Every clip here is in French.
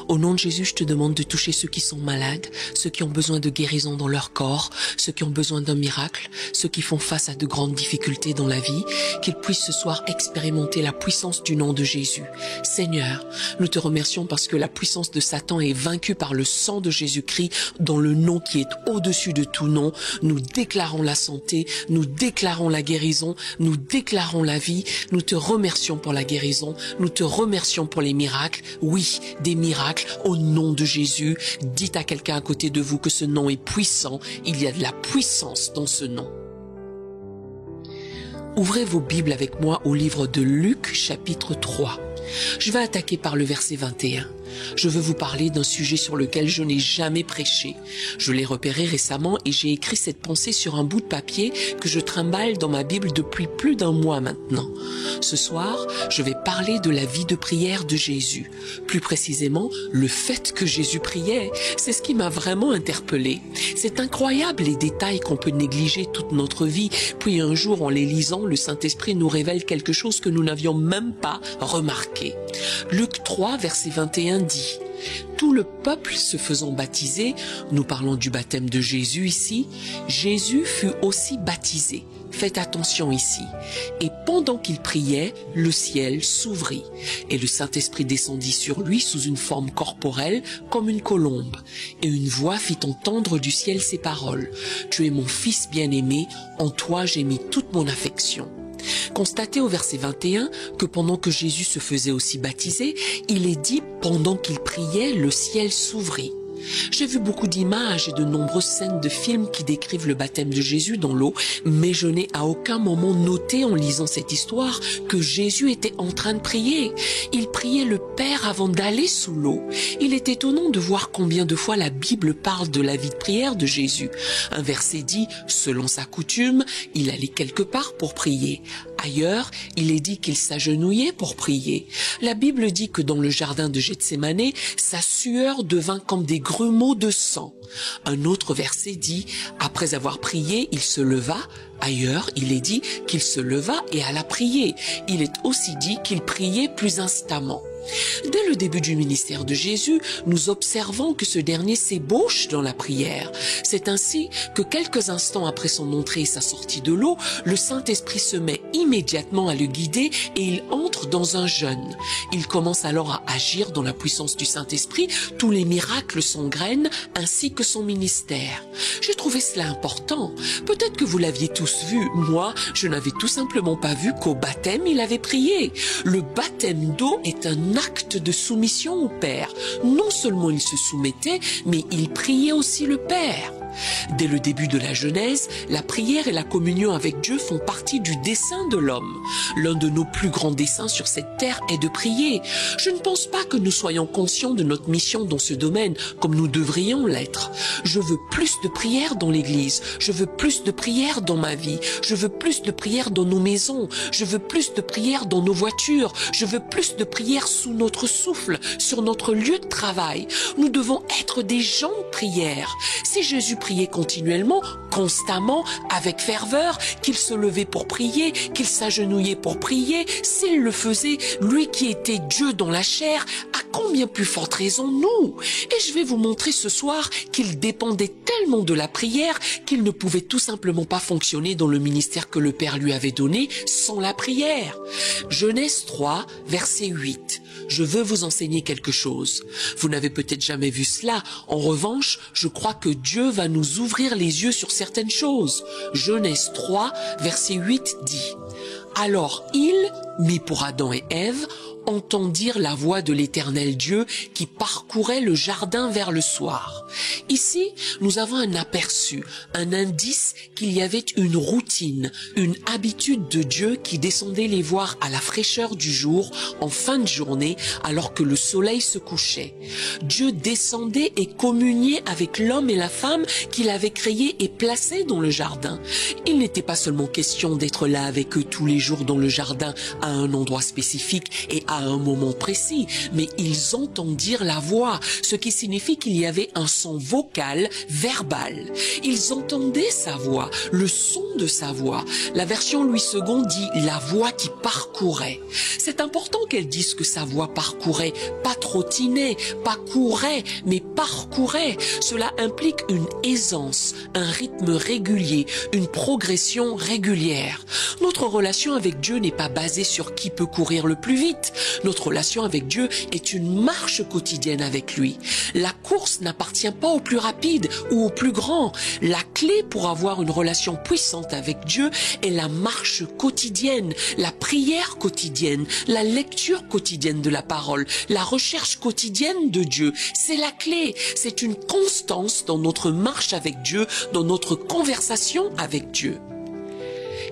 Au nom de Jésus, je te demande de toucher ceux qui sont malades, ceux qui ont besoin de guérison dans leur corps, ceux qui ont besoin d'un miracle, ceux qui font face à de grandes difficultés dans la vie, qu'ils puissent ce soir expérimenter la puissance du nom de Jésus. Seigneur, nous te remercions parce que la puissance de Satan est vaincue par le sang de Jésus-Christ, dans le nom qui est au-dessus de tout nom. Nous déclarons la santé, nous déclarons la guérison, nous déclarons la vie. Nous te remercions pour la guérison, nous te remercions pour les miracles. Oui, des miracles au nom de Jésus. Dites à quelqu'un à côté de vous que ce nom est puissant. Il y a de la puissance dans ce nom. Ouvrez vos Bibles avec moi au livre de Luc, chapitre 3. Je vais attaquer par le verset 21. Je veux vous parler d'un sujet sur lequel je n'ai jamais prêché. Je l'ai repéré récemment et j'ai écrit cette pensée sur un bout de papier que je trimballe dans ma Bible depuis plus d'un mois maintenant. Ce soir, je vais parler de la vie de prière de Jésus. Plus précisément, le fait que Jésus priait. C'est ce qui m'a vraiment interpellée. C'est incroyable les détails qu'on peut négliger toute notre vie. Puis un jour, en les lisant, le Saint-Esprit nous révèle quelque chose que nous n'avions même pas remarqué. Luc 3, verset 21 dit: tout le peuple se faisant baptiser, nous parlons du baptême de Jésus ici, Jésus fut aussi baptisé. Faites attention ici. Et pendant qu'il priait, le ciel s'ouvrit, et le Saint-Esprit descendit sur lui sous une forme corporelle comme une colombe. Et une voix fit entendre du ciel ces paroles: tu es mon fils bien-aimé, en toi j'ai mis toute mon affection. Constatez au verset 21 que pendant que Jésus se faisait aussi baptiser, il est dit pendant qu'il priait, le ciel s'ouvrit. J'ai vu beaucoup d'images et de nombreuses scènes de films qui décrivent le baptême de Jésus dans l'eau, mais je n'ai à aucun moment noté en lisant cette histoire que Jésus était en train de prier. Il priait le Père avant d'aller sous l'eau. Il est étonnant de voir combien de fois la Bible parle de la vie de prière de Jésus. Un verset dit, selon sa coutume, il allait quelque part pour prier. Ailleurs, il est dit qu'il s'agenouillait pour prier. La Bible dit que dans le jardin de Gethsémanée, sa sueur devint comme des grumeaux de sang. Un autre verset dit, après avoir prié, il se leva. Ailleurs, il est dit qu'il se leva et alla prier. Il est aussi dit qu'il priait plus instamment. Dès le début du ministère de Jésus, nous observons que ce dernier s'ébauche dans la prière. C'est ainsi que quelques instants après son entrée et sa sortie de l'eau, le Saint-Esprit se met immédiatement à le guider et il entre dans un jeûne. Il commence alors à agir dans la puissance du Saint-Esprit, tous les miracles s'engrènent ainsi que son ministère. J'ai trouvé cela important. Peut-être que vous l'aviez tous vu. Moi, je n'avais tout simplement pas vu qu'au baptême, il avait prié. Le baptême d'eau est un acte de soumission au Père. Non seulement il se soumettait, mais il priait aussi le Père. Dès le début de la Genèse, la prière et la communion avec Dieu font partie du dessein de l'homme. L'un de nos plus grands desseins sur cette terre est de prier. Je ne pense pas que nous soyons conscients de notre mission dans ce domaine, comme nous devrions l'être. Je veux plus de prière dans l'église. Je veux plus de prière dans ma vie. Je veux plus de prière dans nos maisons. Je veux plus de prière dans nos voitures. Je veux plus de prière sous notre souffle, sur notre lieu de travail. Nous devons être des gens de prière. Si Jésus priait continuellement, constamment, avec ferveur, qu'il se levait pour prier, qu'il s'agenouillait pour prier, s'il le faisait, lui qui était Dieu dans la chair, à combien plus forte raison nous? Et je vais vous montrer ce soir qu'il dépendait tellement de la prière qu'il ne pouvait tout simplement pas fonctionner dans le ministère que le Père lui avait donné sans la prière. Genèse 3, verset 8. Je veux vous enseigner quelque chose. Vous n'avez peut-être jamais vu cela. En revanche, je crois que Dieu va nous ouvrir les yeux sur certaines choses. Genèse 3, verset 8 dit: alors il, mis pour Adam et Ève, entendirent la voix de l'Éternel Dieu qui parcourait le jardin vers le soir. Ici, nous avons un aperçu, un indice qu'il y avait une routine, une habitude de Dieu qui descendait les voir à la fraîcheur du jour, en fin de journée, alors que le soleil se couchait. Dieu descendait et communiait avec l'homme et la femme qu'il avait créés et placés dans le jardin. Il n'était pas seulement question d'être là avec eux tous les jours dans le jardin à un endroit spécifique et à un moment précis, mais ils entendirent la voix, ce qui signifie qu'il y avait un son vocal, verbal. Ils entendaient sa voix, le son de sa voix. La version Louis II dit la voix qui parcourait. C'est important qu'elle dise que sa voix parcourait, pas trottinait, pas courait, mais parcourait. Cela implique une aisance, un rythme régulier, une progression régulière. Notre relation avec Dieu n'est pas basée sur qui peut courir le plus vite. Notre relation avec Dieu est une marche quotidienne avec lui. La course n'appartient pas au plus rapide ou au plus grand. La clé pour avoir une relation puissante avec Dieu est la marche quotidienne, la prière quotidienne, la lecture quotidienne de la parole, la recherche quotidienne de Dieu. C'est la clé. C'est une constance dans notre marche avec Dieu, dans notre conversation avec Dieu.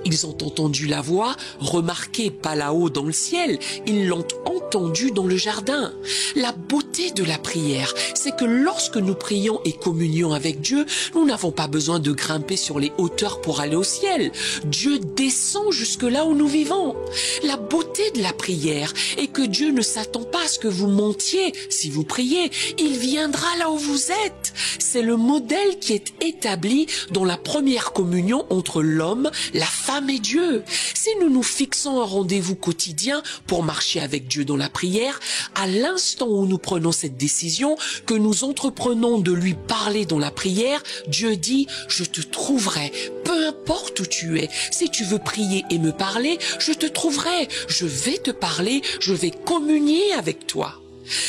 Ils ont entendu la voix, remarquée pas là-haut dans le ciel, ils l'ont entendue dans le jardin. La beauté de la prière, c'est que lorsque nous prions et communions avec Dieu, nous n'avons pas besoin de grimper sur les hauteurs pour aller au ciel. Dieu descend jusque là où nous vivons. La beauté de la prière est que Dieu ne s'attend pas à ce que vous montiez si vous priez. Il viendra là où vous êtes. C'est le modèle qui est établi dans la première communion entre l'homme, la femme et Dieu. Si nous nous fixons un rendez-vous quotidien pour marcher avec Dieu dans la prière, à l'instant où nous prenons cette décision, que nous entreprenons de lui parler dans la prière, Dieu dit « Je te trouverai, peu importe où tu es. Si tu veux prier et me parler, je te trouverai. Je vais te parler, je vais communier avec toi. »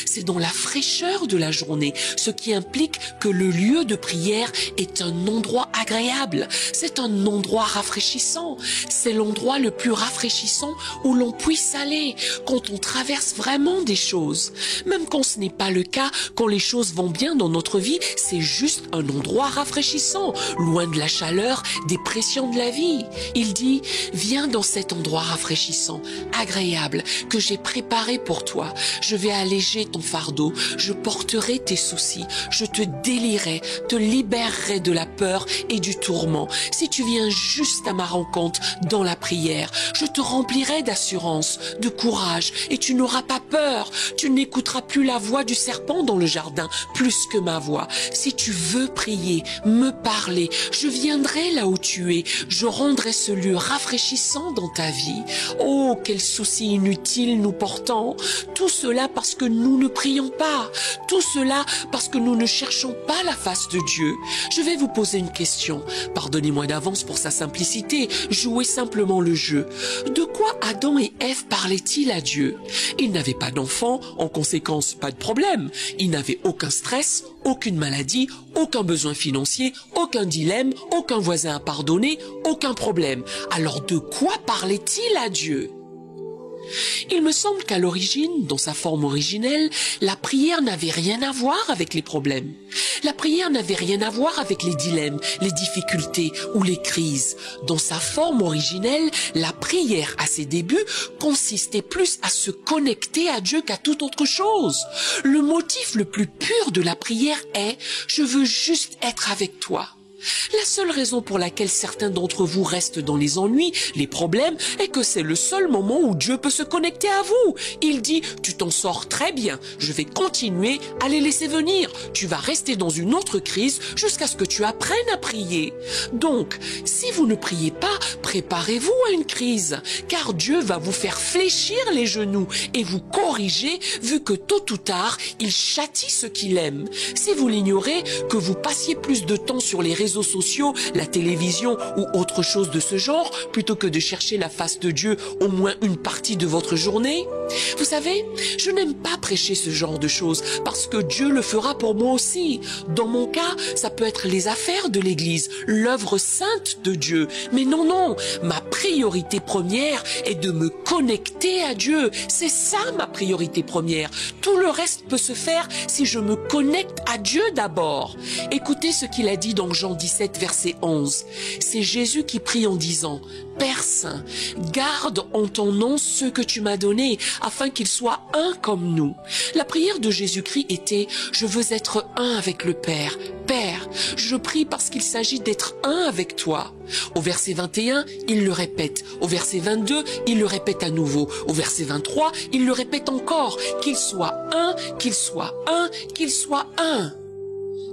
C'est dans la fraîcheur de la journée, ce qui implique que le lieu de prière est un endroit agréable, c'est un endroit rafraîchissant, c'est l'endroit le plus rafraîchissant où l'on puisse aller quand on traverse vraiment des choses. Même quand ce n'est pas le cas, quand les choses vont bien dans notre vie, c'est juste un endroit rafraîchissant, loin de la chaleur, des pressions de la vie. Il dit, viens dans cet endroit rafraîchissant, agréable, que j'ai préparé pour toi. Je vais alléger ton fardeau, je porterai tes soucis, je te délierai, te libérerai de la peur et du tourment. Si tu viens juste à ma rencontre dans la prière, je te remplirai d'assurance, de courage et tu n'auras pas peur. Tu n'écouteras plus la voix du serpent dans le jardin, plus que ma voix. Si tu veux prier, me parler, je viendrai là où tu es, je rendrai ce lieu rafraîchissant dans ta vie. Oh, quel souci inutile nous portons. Tout cela parce que nous ne prions pas. Tout cela parce que nous ne cherchons pas la face de Dieu. Je vais vous poser une question. Pardonnez-moi d'avance pour sa simplicité. Jouez simplement le jeu. De quoi Adam et Ève parlaient-ils à Dieu? Ils n'avaient pas d'enfants, en conséquence, pas de problème. Ils n'avaient aucun stress, aucune maladie, aucun besoin financier, aucun dilemme, aucun voisin à pardonner, aucun problème. Alors de quoi parlaient-ils à Dieu? Il me semble qu'à l'origine, dans sa forme originelle, la prière n'avait rien à voir avec les problèmes. La prière n'avait rien à voir avec les dilemmes, les difficultés ou les crises. Dans sa forme originelle, la prière à ses débuts consistait plus à se connecter à Dieu qu'à toute autre chose. Le motif le plus pur de la prière est « Je veux juste être avec toi ». La seule raison pour laquelle certains d'entre vous restent dans les ennuis, les problèmes, est que c'est le seul moment où Dieu peut se connecter à vous. Il dit, tu t'en sors très bien, je vais continuer à les laisser venir. Tu vas rester dans une autre crise jusqu'à ce que tu apprennes à prier. Donc, si vous ne priez pas, préparez-vous à une crise, car Dieu va vous faire fléchir les genoux et vous corriger, vu que tôt ou tard, il châtie ceux qu'il aime. Si vous l'ignorez, que vous passiez plus de temps sur les réseaux sociaux, la télévision ou autre chose de ce genre, plutôt que de chercher la face de Dieu au moins une partie de votre journée. Vous savez, je n'aime pas prêcher ce genre de choses parce que Dieu le fera pour moi aussi. Dans mon cas, ça peut être les affaires de l'Église, l'œuvre sainte de Dieu. Mais non, ma priorité première est de me connecter à Dieu. C'est ça ma priorité première. Tout le reste peut se faire si je me connecte à Dieu d'abord. Écoutez ce qu'il a dit dans Jean 17, verset 11. C'est Jésus qui prie en disant « Père Saint, garde en ton nom ceux que tu m'as donnés, afin qu'ils soient un comme nous. » La prière de Jésus-Christ était « Je veux être un avec le Père. Père, je prie parce qu'il s'agit d'être un avec toi. » Au verset 21, il le répète. Au verset 22, il le répète à nouveau. Au verset 23, il le répète encore. Qu'il soit un, qu'il soit un, qu'il soit un.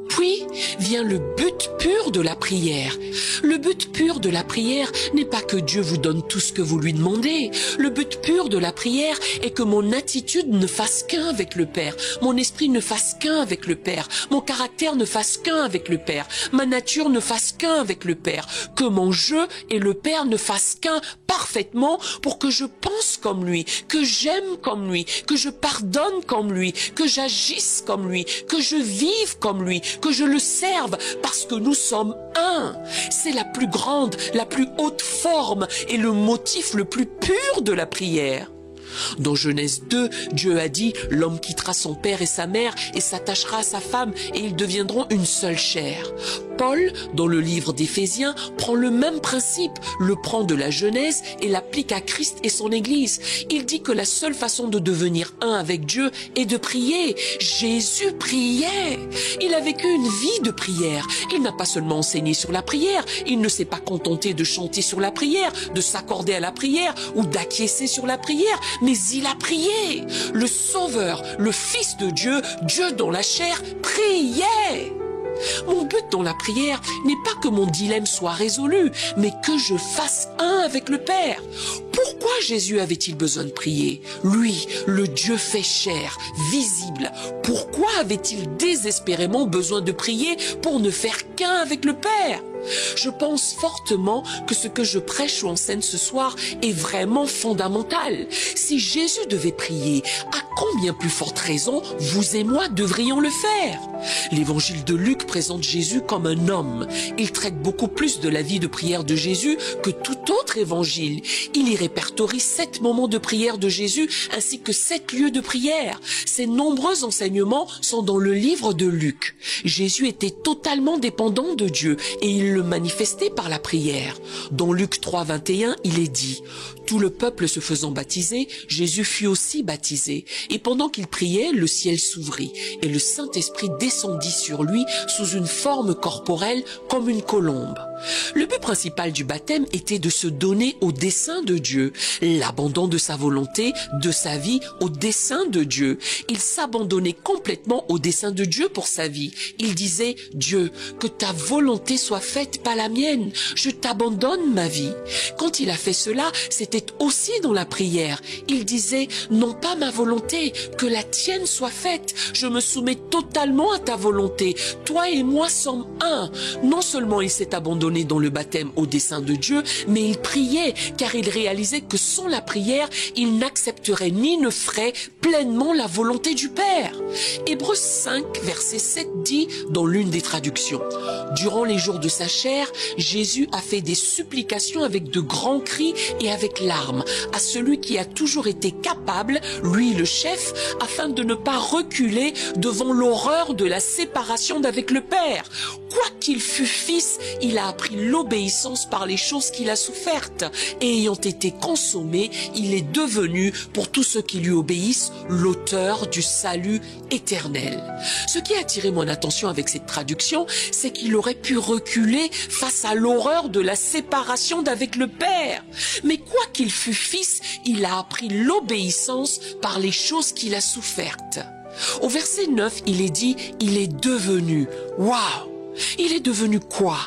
Puis vient le but pur de la prière. Le but pur de la prière n'est pas que Dieu vous donne tout ce que vous lui demandez. Le but pur de la prière est que mon attitude ne fasse qu'un avec le Père. Mon esprit ne fasse qu'un avec le Père. Mon caractère ne fasse qu'un avec le Père. Ma nature ne fasse qu'un avec le Père. Que mon jeu et le Père ne fassent qu'un parfaitement pour que je pense comme lui, que j'aime comme lui, que je pardonne comme lui, que j'agisse comme lui, que je vive comme lui, que je le serve parce que nous sommes un. C'est la plus grande, la plus haute forme et le motif le plus pur de la prière. Dans Genèse 2, Dieu a dit « L'homme quittera son père et sa mère et s'attachera à sa femme et ils deviendront une seule chair. » Paul, dans le livre d'Éphésiens, prend le même principe, le prend de la Genèse et l'applique à Christ et son Église. Il dit que la seule façon de devenir un avec Dieu est de prier. Jésus priait. Il a vécu une vie de prière. Il n'a pas seulement enseigné sur la prière, il ne s'est pas contenté de chanter sur la prière, de s'accorder à la prière ou d'acquiescer sur la prière, mais il a prié. Le Sauveur, le Fils de Dieu, Dieu dans la chair, priait. Mon but dans la prière n'est pas que mon dilemme soit résolu, mais que je fasse un avec le Père. Pourquoi Jésus avait-il besoin de prier? Lui, le Dieu fait chair, visible. Pourquoi avait-il désespérément besoin de prier pour ne faire qu'un avec le Père? Je pense fortement que ce que je prêche ou enseigne ce soir est vraiment fondamental. Si Jésus devait prier, à combien plus forte raison vous et moi devrions le faire? L'évangile de Luc présente Jésus comme un homme. Il traite beaucoup plus de la vie de prière de Jésus que tout autre évangile. Il y répertorie 7 moments de prière de Jésus ainsi que 7 lieux de prière. Ces nombreux enseignements sont dans le livre de Luc. Jésus était totalement dépendant de Dieu et il le manifestait par la prière. Dans Luc 3, 21, il est dit « Tout le peuple se faisant baptiser, Jésus fut aussi baptisé. Et pendant qu'il priait, le ciel s'ouvrit et le Saint-Esprit descendit sur lui sous une forme corporelle comme une colombe. » Le but principal du baptême était de se donner au dessein de Dieu, l'abandon de sa volonté, de sa vie au dessein de Dieu. Il s'abandonnait complètement au dessein de Dieu pour sa vie. Il disait « Dieu, que ta volonté soit faite, pas la mienne. Je t'abandonne ma vie. » Quand il a fait cela, c'était aussi dans la prière. Il disait « Non pas ma volonté, que la tienne soit faite. Je me soumets totalement à ta volonté. Toi et moi sommes un. » Non seulement il s'est abandonné dans le baptême au dessein de Dieu, mais il priait car il réalisait que sans la prière, il n'accepterait ni ne ferait pleinement la volonté du Père. Hébreux 5, verset 7 dit dans l'une des traductions « Durant les jours de sa chair, Jésus a fait des supplications avec de grands cris et avec larmes à celui qui a toujours été capable, lui le chef, afin de ne pas reculer devant l'horreur de la séparation d'avec le Père. Quoiqu'il fût fils, il a appris l'obéissance par les choses qu'il a souffertes. Et ayant été consommé, il est devenu, pour tous ceux qui lui obéissent, l'auteur du salut éternel. » Ce qui a attiré mon attention avec cette traduction, c'est qu'il aurait pu reculer face à l'horreur de la séparation d'avec le Père. Mais quoi qu'il fût fils, il a appris l'obéissance par les choses qu'il a souffertes. Au verset 9, il est dit « Il est devenu ». Waouh! Il est devenu quoi?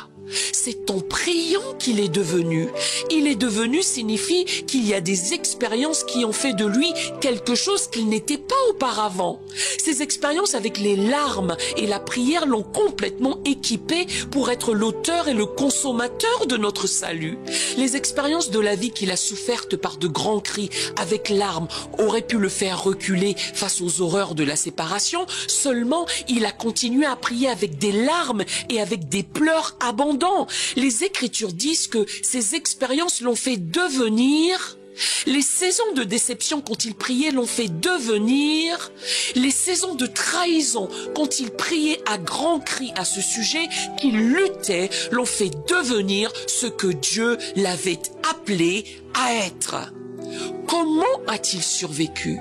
C'est en priant qu'il est devenu. Il est devenu signifie qu'il y a des expériences qui ont fait de lui quelque chose qu'il n'était pas auparavant. Ces expériences avec les larmes et la prière l'ont complètement équipé pour être l'auteur et le consommateur de notre salut. Les expériences de la vie qu'il a souffertes par de grands cris avec larmes auraient pu le faire reculer face aux horreurs de la séparation. Seulement, il a continué à prier avec des larmes et avec des pleurs abondants. Les Écritures disent que ces expériences l'ont fait devenir Les saisons de déception quand il priait l'ont fait devenir. Les saisons de trahison quand il priait à grands cris à ce sujet, qu'il luttait, l'ont fait devenir ce que Dieu l'avait appelé à être. Comment a-t-il survécu ?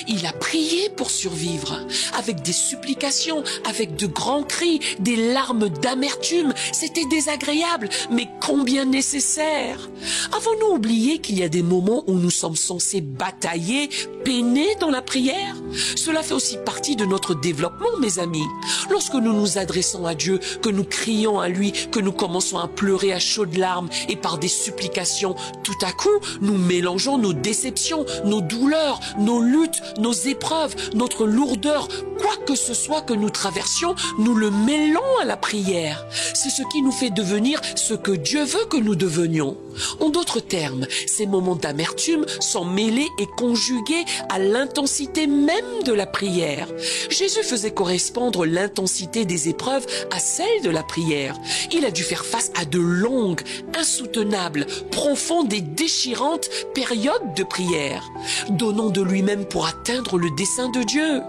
Il a prié pour survivre, avec des supplications, avec de grands cris, des larmes d'amertume. C'était désagréable, mais combien nécessaire. Avons-nous oublié qu'il y a des moments où nous sommes censés batailler, peiner dans la prière? Cela fait aussi partie de notre développement, mes amis. Lorsque nous nous adressons à Dieu, que nous crions à lui, que nous commençons à pleurer à chaudes larmes et par des supplications, tout à coup, nous mélangeons nos déceptions, nos douleurs, nos luttes, nos épreuves, notre lourdeur, quoi que ce soit que nous traversions, nous le mêlons à la prière. C'est ce qui nous fait devenir ce que Dieu veut que nous devenions. En d'autres termes, ces moments d'amertume sont mêlés et conjugués à l'intensité même de la prière. Jésus faisait correspondre l'intensité des épreuves à celle de la prière. Il a dû faire face à de longues, insoutenables, profondes et déchirantes périodes de prière, donnant de lui-même pour atteindre le dessein de Dieu.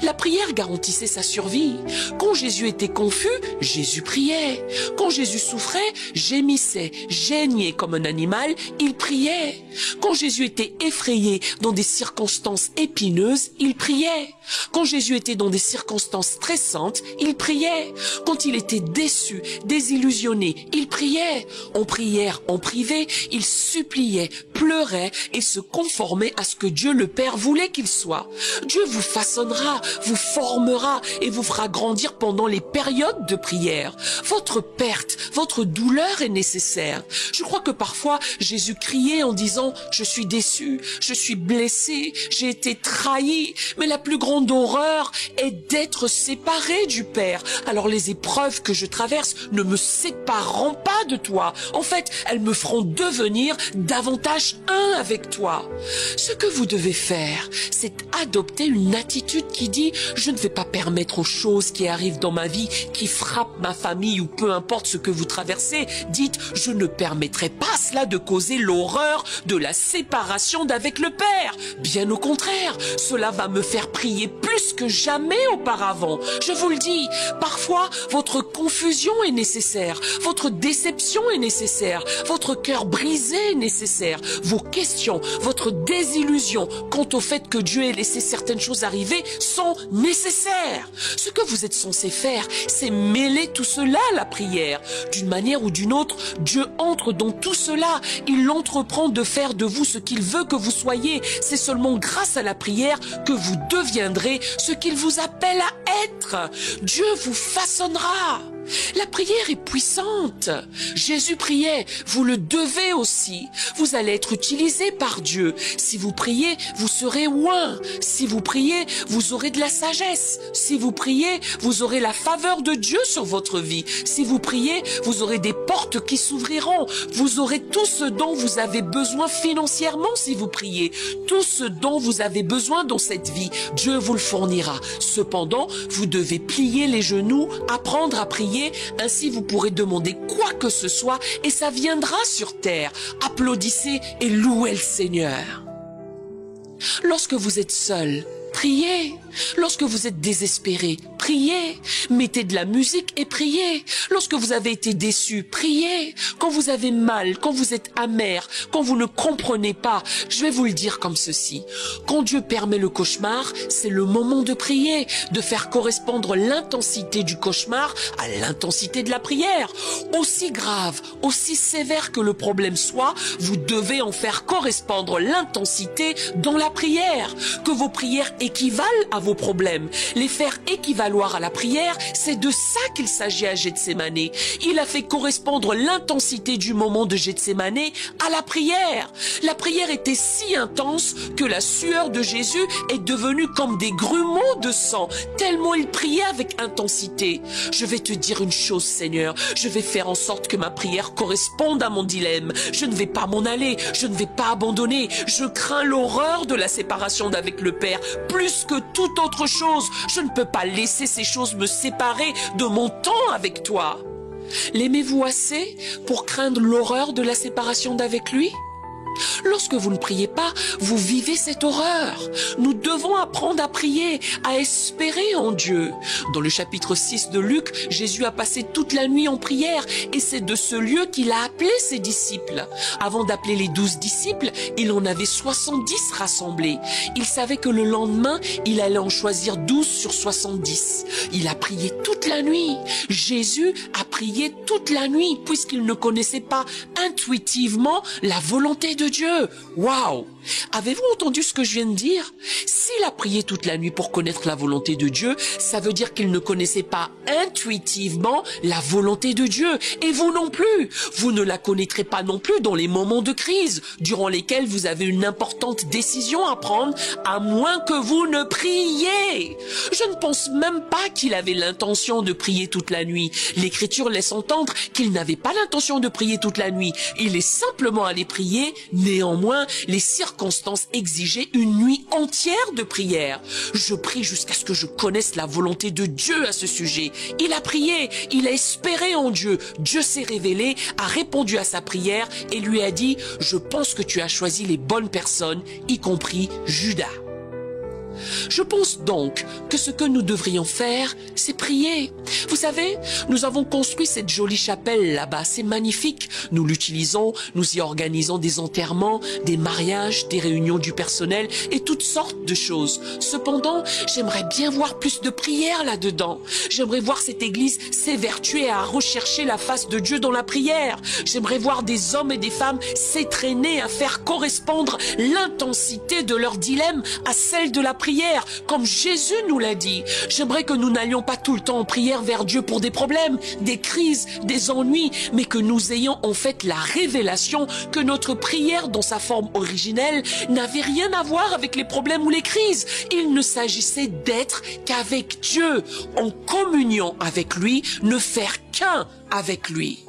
La prière garantissait sa survie. Quand Jésus était confus, Jésus priait. Quand Jésus souffrait, gémissait, geignait comme un animal, il priait. Quand Jésus était effrayé dans des circonstances épineuses, il priait. Quand Jésus était dans des circonstances stressantes, il priait. Quand il était déçu, désillusionné, il priait. En prière, en privé, il suppliait, pleurait et se conformait à ce que Dieu le Père voulait qu'il soit. Dieu vous façonnera, vous formera et vous fera grandir pendant les périodes de prière. Votre perte, votre douleur est nécessaire. Je crois que parfois, Jésus criait en disant « Je suis déçu, je suis blessé, j'ai été trahi. » Mais la plus grande horreur est d'être séparé du Père. Alors les épreuves que je traverse ne me sépareront pas de toi. En fait, elles me feront devenir davantage un avec toi. Ce que vous devez faire, c'est adopter une attitude qui dit « Je ne vais pas permettre aux choses qui arrivent dans ma vie, qui frappent ma famille ou peu importe ce que vous traversez. Dites « Je ne permettrai pas cela de causer l'horreur de la séparation d'avec le Père. Bien au contraire, cela va me faire prier plus que jamais auparavant. Je vous le dis, parfois, votre confusion est nécessaire, votre déception est nécessaire, votre cœur brisé est nécessaire, vos questions, votre désillusion quant au fait que Dieu ait laissé certaines choses arriver sont nécessaires. Ce que vous êtes censé faire, c'est mêler tout cela à la prière. D'une manière ou d'une autre, Dieu entre dans tout cela. Il entreprend de faire de vous ce qu'il veut que vous soyez. C'est seulement grâce à la prière que vous deviendrez ce qu'il vous appelle à être. Dieu vous façonnera. La prière est puissante. Jésus priait, vous le devez aussi. Vous allez être utilisé par Dieu. Si vous priez, vous serez oint. Si vous priez, vous aurez de la sagesse. Si vous priez, vous aurez la faveur de Dieu sur votre vie. Si vous priez, vous aurez des portes qui s'ouvriront. Vous aurez tout ce dont vous avez besoin financièrement si vous priez. Tout ce dont vous avez besoin dans cette vie, Dieu vous le fournira. Cependant, vous devez plier les genoux, apprendre à prier. Ainsi vous pourrez demander quoi que ce soit et ça viendra sur terre. Applaudissez et louez le Seigneur. Lorsque vous êtes seul, priez. Lorsque vous êtes désespéré, priez. Mettez de la musique et priez. Lorsque vous avez été déçu, priez. Quand vous avez mal, quand vous êtes amer, quand vous ne comprenez pas, je vais vous le dire comme ceci. Quand Dieu permet le cauchemar, c'est le moment de prier, de faire correspondre l'intensité du cauchemar à l'intensité de la prière. Aussi grave, aussi sévère que le problème soit, vous devez en faire correspondre l'intensité dans la prière. Que vos prières équivalent à vos problèmes. Les faire équivaloir à la prière, c'est de ça qu'il s'agit à Gethsémane. Il a fait correspondre l'intensité du moment de Gethsémane à la prière. La prière était si intense que la sueur de Jésus est devenue comme des grumeaux de sang, tellement il priait avec intensité. Je vais te dire une chose, Seigneur, je vais faire en sorte que ma prière corresponde à mon dilemme. Je ne vais pas m'en aller, je ne vais pas abandonner. Je crains l'horreur de la séparation d'avec le Père, plus que toute autre chose. Je ne peux pas laisser ces choses me séparer de mon temps avec toi. L'aimez-vous assez pour craindre l'horreur de la séparation d'avec lui? Lorsque vous ne priez pas, vous vivez cette horreur. Nous devons apprendre à prier, à espérer en Dieu. Dans le chapitre 6 de Luc, Jésus a passé toute la nuit en prière et c'est de ce lieu qu'il a appelé ses disciples. Avant d'appeler les 12 disciples, il en avait 70 rassemblés. Il savait que le lendemain, il allait en choisir 12 sur 70. Il a prié toute la nuit. Jésus a prié toute la nuit puisqu'il ne connaissait pas intuitivement la volonté de Dieu. Waouh! Avez-vous entendu ce que je viens de dire? S'il a prié toute la nuit pour connaître la volonté de Dieu, ça veut dire qu'il ne connaissait pas intuitivement la volonté de Dieu. Et vous non plus. Vous ne la connaîtrez pas non plus dans les moments de crise, durant lesquels vous avez une importante décision à prendre, à moins que vous ne priez. Je ne pense même pas qu'il avait l'intention de prier toute la nuit. L'Écriture laisse entendre qu'il n'avait pas l'intention de prier toute la nuit. Il est simplement allé prier. Néanmoins, les circonstances exigeaient une nuit entière de prière. Je prie jusqu'à ce que je connaisse la volonté de Dieu à ce sujet. Il a prié, il a espéré en Dieu. Dieu s'est révélé, a répondu à sa prière et lui a dit « Je pense que tu as choisi les bonnes personnes, y compris Judas. » Je pense donc que ce que nous devrions faire, c'est prier. Vous savez, nous avons construit cette jolie chapelle là-bas, c'est magnifique. Nous l'utilisons, nous y organisons des enterrements, des mariages, des réunions du personnel et toutes sortes de choses. Cependant, j'aimerais bien voir plus de prières là-dedans. J'aimerais voir cette église s'évertuer à rechercher la face de Dieu dans la prière. J'aimerais voir des hommes et des femmes s'étraîner à faire correspondre l'intensité de leur dilemme à celle de la prière, comme Jésus nous l'a dit. J'aimerais que nous n'allions pas tout le temps en prière vers Dieu pour des problèmes, des crises, des ennuis, mais que nous ayons en fait la révélation que notre prière dans sa forme originelle n'avait rien à voir avec les problèmes ou les crises. Il ne s'agissait d'être qu'avec Dieu, en communion avec lui, ne faire qu'un avec lui.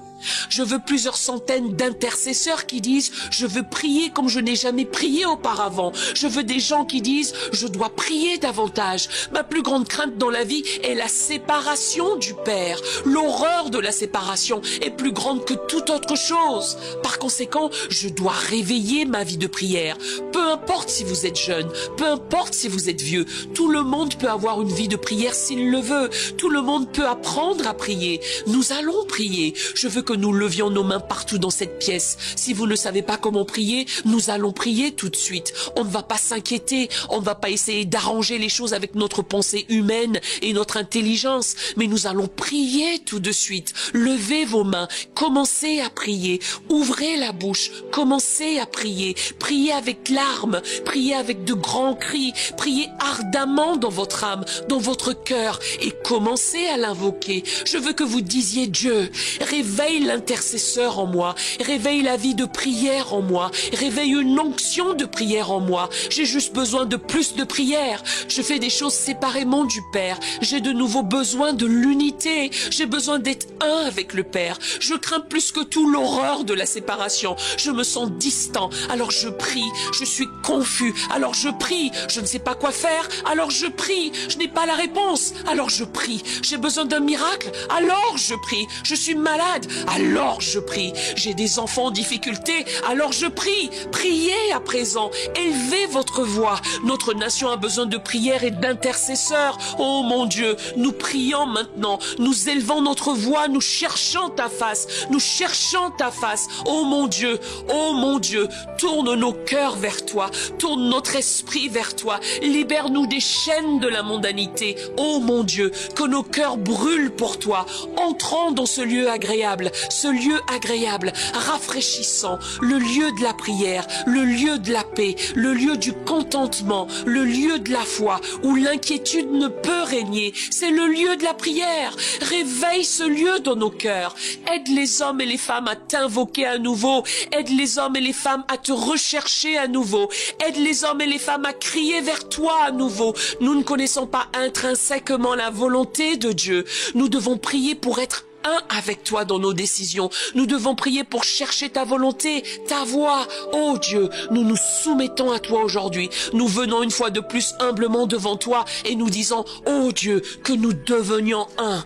Je veux plusieurs centaines d'intercesseurs qui disent « Je veux prier comme je n'ai jamais prié auparavant ». Je veux des gens qui disent « Je dois prier davantage ». Ma plus grande crainte dans la vie est la séparation du Père. L'horreur de la séparation est plus grande que toute autre chose. Par conséquent, je dois réveiller ma vie de prière. Peu importe si vous êtes jeune, peu importe si vous êtes vieux, tout le monde peut avoir une vie de prière s'il le veut. Tout le monde peut apprendre à prier. Nous allons prier. Je veux que nous levions nos mains partout dans cette pièce. Si vous ne savez pas comment prier, nous allons prier tout de suite. On ne va pas s'inquiéter, on ne va pas essayer d'arranger les choses avec notre pensée humaine et notre intelligence, mais nous allons prier tout de suite. Levez vos mains, commencez à prier, ouvrez la bouche, commencez à prier, priez avec larmes, priez avec de grands cris, priez ardemment dans votre âme, dans votre cœur et commencez à l'invoquer. Je veux que vous disiez Dieu, réveille l'intercesseur en moi, réveille la vie de prière en moi, réveille une onction de prière en moi. J'ai juste besoin de plus de prière. Je fais des choses séparément du Père. J'ai de nouveau besoin de l'unité. J'ai besoin d'être un avec le Père. Je crains plus que tout l'horreur de la séparation. Je me sens distant, alors je prie. Je suis confus, alors je prie. Je ne sais pas quoi faire, alors je prie. Je n'ai pas la réponse, alors je prie. J'ai besoin d'un miracle, alors je prie. Je suis malade, alors je prie. J'ai des enfants en difficulté, alors je prie. Priez à présent, élevez votre voix. Notre nation a besoin de prière et d'intercesseurs. Oh mon Dieu, nous prions maintenant, nous élevons notre voix, nous cherchons ta face, nous cherchons ta face. Oh mon Dieu, tourne nos cœurs vers toi, tourne notre esprit vers toi, libère-nous des chaînes de la mondanité. Oh mon Dieu, que nos cœurs brûlent pour toi, entrons dans ce lieu agréable, rafraîchissant, le lieu de la prière, le lieu de la paix, le lieu du contentement, le lieu de la foi, où l'inquiétude ne peut régner. C'est le lieu de la prière. Réveille ce lieu dans nos cœurs. Aide les hommes et les femmes à t'invoquer à nouveau. Aide les hommes et les femmes à te rechercher à nouveau. Aide les hommes et les femmes à crier vers toi à nouveau. Nous ne connaissons pas intrinsèquement la volonté de Dieu. Nous devons prier pour être un avec toi dans nos décisions. Nous devons prier pour chercher ta volonté, ta voix. Oh Dieu, nous nous soumettons à toi aujourd'hui. Nous venons une fois de plus humblement devant toi et nous disons, oh Dieu, que nous devenions un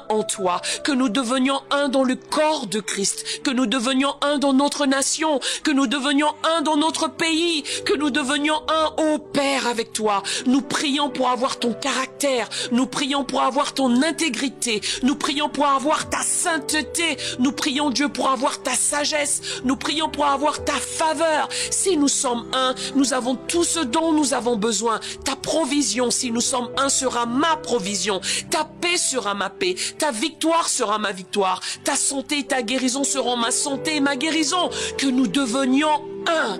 en toi, que nous devenions un dans le corps de Christ, que nous devenions un dans notre nation, que nous devenions un dans notre pays, que nous devenions un, ô Père, avec toi. Nous prions pour avoir ton caractère, nous prions pour avoir ton intégrité, nous prions pour avoir ta sainteté, nous prions Dieu pour avoir ta sagesse, nous prions pour avoir ta faveur. Si nous sommes un, nous avons tout ce dont nous avons besoin. Ta provision, si nous sommes un, sera ma provision. Ta paix sera ma paix. Ta victoire sera ma victoire. Ta santé et ta guérison seront ma santé et ma guérison. Que nous devenions un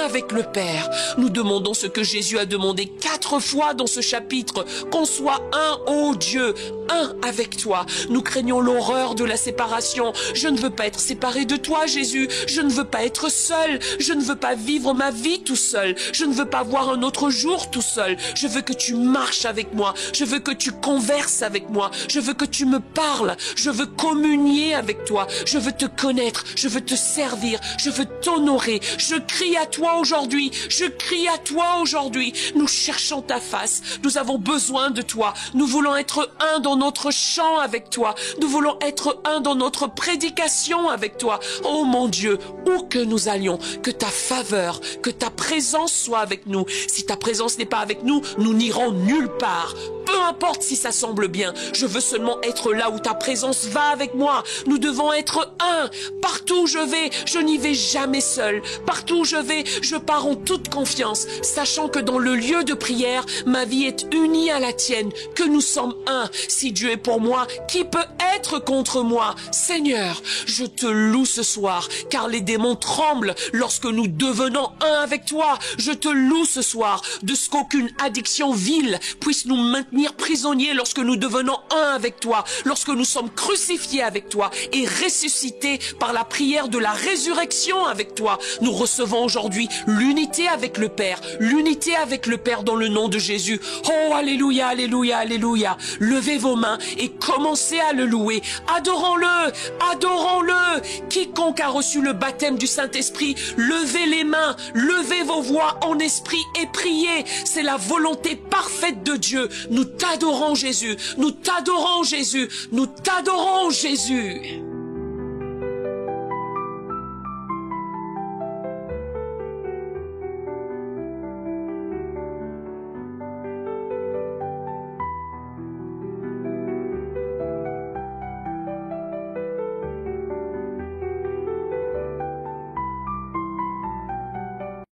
avec le Père. Nous demandons ce que Jésus a demandé 4 fois dans ce chapitre, qu'on soit un, ô Dieu, un avec toi. Nous craignons l'horreur de la séparation. Je ne veux pas être séparé de toi, Jésus. Je ne veux pas être seul. Je ne veux pas vivre ma vie tout seul. Je ne veux pas voir un autre jour tout seul. Je veux que tu marches avec moi. Je veux que tu converses avec moi. Je veux que tu me parles. Je veux communier avec toi. Je veux te connaître. Je veux te servir. Je veux t'honorer. Je crie à toi aujourd'hui. Je crie à toi aujourd'hui. Nous cherchons ta face. Nous avons besoin de toi. Nous voulons être un dans notre chant avec toi. Nous voulons être un dans notre prédication avec toi. Oh mon Dieu, où que nous allions, que ta faveur, que ta présence soit avec nous. Si ta présence n'est pas avec nous, nous n'irons nulle part. Peu importe si ça semble bien, je veux seulement être là où ta présence va avec moi. Nous devons être un. Partout où je vais, je n'y vais jamais seul. Partout où je vais, je pars en toute confiance, sachant que dans le lieu de prière, ma vie est unie à la tienne, que nous sommes un. Si Dieu est pour moi, qui peut être contre moi? Seigneur, je te loue ce soir, car les démons tremblent lorsque nous devenons un avec toi. Je te loue ce soir de ce qu'aucune addiction vile puisse nous maintenir prisonniers lorsque nous devenons un avec toi, lorsque nous sommes crucifiés avec toi et ressuscités par la prière de la résurrection avec toi. Nous recevons aujourd'hui l'unité avec le Père, l'unité avec le Père dans le nom de Jésus. Oh, alléluia, alléluia, alléluia. Levez vos mains et commencez à le louer. Adorons-le, adorons-le. Quiconque a reçu le baptême du Saint-Esprit, levez les mains, levez vos voix en esprit et priez. C'est la volonté parfaite de Dieu. Nous t'adorons, Jésus. Nous t'adorons, Jésus. Nous t'adorons, Jésus.